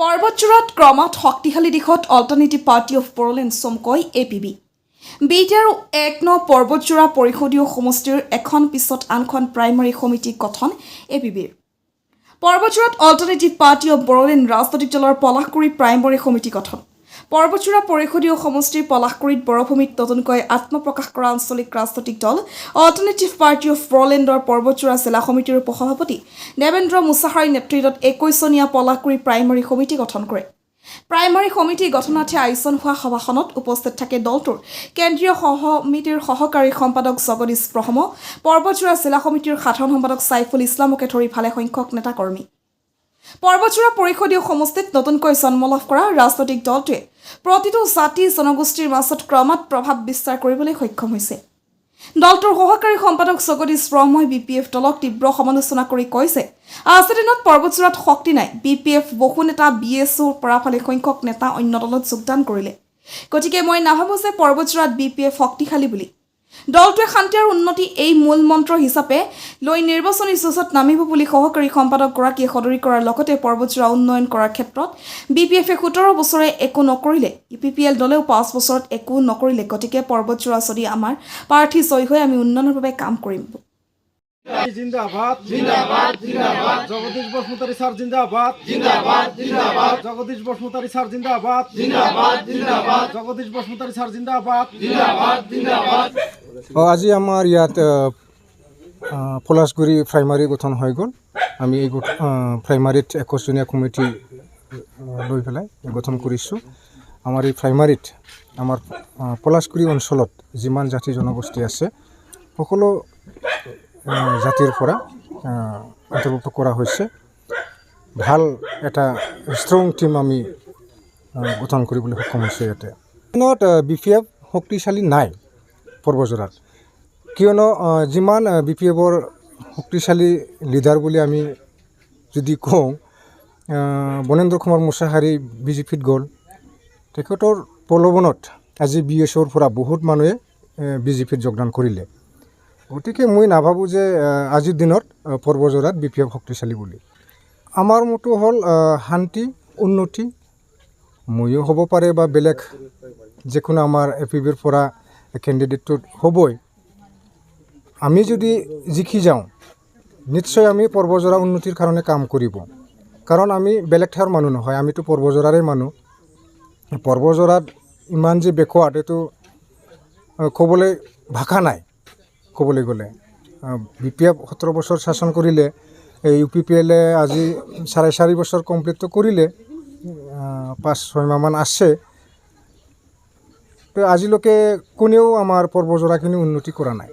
পৰ্বতজোৰাত ক্ৰমাৎ শক্তিশালী দিশত অল্টাৰনেটিভ পাৰ্টি অফ বড়োলেণ্ড চমুকৈ APB। বিটি আৰু ১-৯ পৰ্বতজোৰা পৰিষদীয় সমষ্টিৰ এখন পিছত আনখন প্ৰাইমাৰী সমিতি গঠন APBৰ। পৰ্বতজোৰাত অল্টাৰনেটিভ পাৰ্টি অফ বড়োলেণ্ড ৰাজনৈতিক দলৰ পলাশগুৰি প্ৰাইমাৰী সমিতি গঠন। পৰ্বতজোৰা পৰিষদীয় সমষ্টিৰ পলাশগুৰিত বৰভূমিত নতুনকৈ আত্মপ্ৰকাশ কৰা আঞ্চলিক ৰাজনৈতিক দল অল্টাৰনেটিভ পাৰ্টি অফ বড়োলেণ্ডৰ পৰ্বতজোৰা জিলা সমিতিৰ উপসভাপতি দেৱেন্দ্ৰ মুছাহাৰীৰ নেতৃত্বত ২১জনীয়া পলাশগুৰি প্ৰাইমাৰী সমিতি গঠন কৰে। প্ৰাইমাৰী সমিতি গঠনাৰ্থে আয়োজন হোৱা সভাখনত উপস্থিত থাকে দলটোৰ কেন্দ্ৰীয় সমিতিৰ সহকাৰী সম্পাদক জগদীশ ব্ৰহ্ম, পৰ্বতজোৰা জিলা সমিতিৰ সাধাৰণ সম্পাদক সাইফুল ইছলামকে ধৰি ভালেসংখ্যক নেতাকৰ্মী। পৰ্বতজোৰা পৰিষদীয় সমষ্টিত নতুনকৈ জন্ম লাভ কৰা ৰাজনৈতিক দলটোৱে প্ৰতিটো জাতি জনগোষ্ঠীৰ মাজত ক্ৰমাৎ প্ৰভাৱ বিস্তাৰ কৰিবলৈ সক্ষম হৈছে। দলটোৰ সহকাৰী সম্পাদক জগদীশ ব্ৰহ্মই BPF দলক তীব্ৰ সমালোচনা কৰি কয় যে আজিৰ দিনত পৰ্বতজোৰাত শক্তি নাই। BPF বহু নেতা BSOৰ পৰা ভালেসংখ্যক নেতা অন্য দলত যোগদান কৰিলে, গতিকে মই নাভাবোঁ যে পৰ্বতজোৰাত BPF শক্তিশালী বুলি। দলটোৱে শান্তি আৰু উন্নতি এই মূল মন্ত্ৰ হিচাপে লৈ নিৰ্বাচনী যুঁজত নামিব বুলি সহকাৰী সম্পাদকগৰাকীয়ে সদৰি কৰাৰ লগতে পৰ্বতজোৰা উন্নয়ন কৰাৰ ক্ষেত্ৰত BPFে ১৭ বছৰে একো নকৰিলে, UPPL দলেও ৫ বছৰত একো নকৰিলে, গতিকে পৰ্বতজোৰা যদি আমাৰ প্ৰাৰ্থী জয়ী হৈ আমি উন্নয়নৰ বাবে কাম কৰিম। জিন্দাবাদ জিন্দাবাদ জিন্দাবাদ জগদীশ বসুমতাৰী স্যাৰ জিন্দাবাদ জিন্দাবাদ জিন্দাবাদ জগদীশ বসুমতাৰী স্যাৰ জিন্দাবাদ জিন্দাবাদ জিন্দাবাদ জগদীশ বসুমতাৰী স্যাৰ জিন্দাবাদ জিন্দাবাদ জিন্দাবাদ। আজি আমাৰ ইয়াত পলাশগুৰি প্ৰাইমাৰী গঠন হৈ গ'ল। আমি এই প্ৰাইমাৰীত ২১জনীয়া কমিটি লৈ পেলাই গঠন কৰিছোঁ। আমাৰ এই প্ৰাইমাৰীত আমাৰ পলাশগুৰি অঞ্চলত যিমান জাতি জনগোষ্ঠী আছে সকলো জাতিৰ পৰা অন্তৰ্ভুক্ত কৰা হৈছে। ভাল এটা ষ্ট্ৰং টিম আমি গঠন কৰিবলৈ সক্ষম হৈছে। ইয়াতে BPF শক্তিশালী নাই পৰ্বতজোৰাত, কিয়নো যিমান BPFৰ শক্তিশালী লিডাৰ বুলি আমি যদি কওঁ, বনেন্দ্ৰ কুমাৰ মুছাহাৰী BJPত গ'ল। তেখেতৰ প্ৰলোভনত আজি BSOৰ পৰা বহুত মানুহে BJPত যোগদান কৰিলে, গতিকে মই নাভাবোঁ যে আজিৰ দিনত পৰ্বতজোৰাত BPF শক্তিশালী বুলি। আমাৰ মতো হ'ল শান্তি উন্নতি, ময়ো হ'ব পাৰে বা বেলেগ যিকোনো আমাৰ APBৰ পৰা কেণ্ডিডেটটো হ'বই। আমি যদি জিকি যাওঁ নিশ্চয় আমি পৰ্বতজোৰা উন্নতিৰ কাৰণে কাম কৰিব, কাৰণ আমি বেলেগ ঠাইৰ মানুহ নহয়, আমিতো পৰ্বতজোৰাৰে মানুহ। পৰ্বতজোৰাত ইমান যে বেকৱাৰ্ড এইটো ক'বলৈ ভাষা নাই। ক'বলৈ গ'লে BPF ১৭ বছৰ শাসন কৰিলে, UPPLে আজি ৪.৫ বছৰ কমপ্লিট কৰিলে, ৫-৬ মাহমান আছে। তো আজিলৈকে কোনেও আমাৰ পৰ্বতজোৰাখিনি উন্নতি কৰা নাই।